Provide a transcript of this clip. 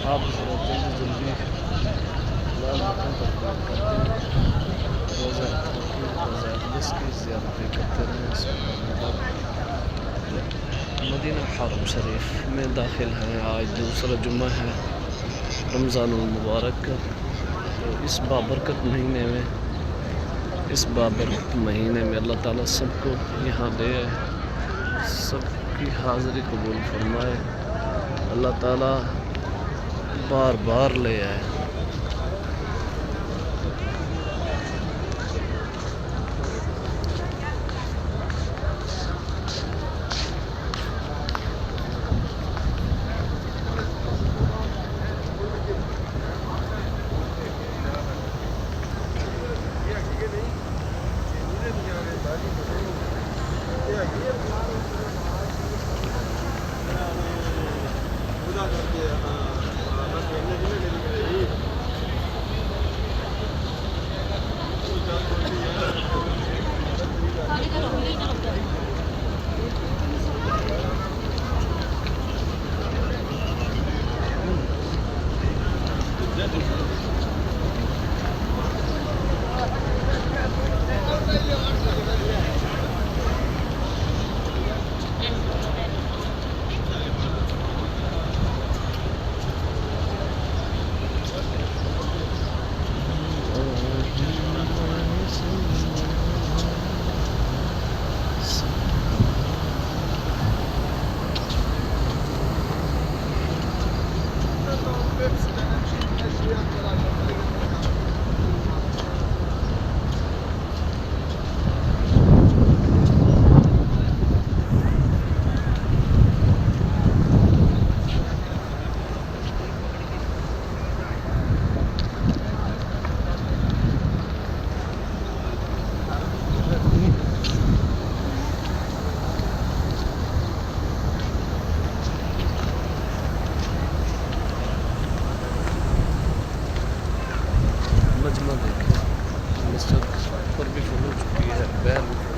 आप जल्दी जल्दी लाल बटन पर क्लिक करते हैं। रोज़ा की ज़ियारतें करते रहें। मदीना हरम शरीफ में दाखिल हैं। आज दूसरा जुम्मा है रमज़ानुल मुबारक का। तो इस बाबरकत महीने में अल्लाह ताला सबको यहाँ ले आए, सबकी हाज़िरी कबूल फरमाए। अल्लाह ताला बार बार ले आए। मजमा देखें, मस्जिद पर भी फूल हो चुकी है, बैर भी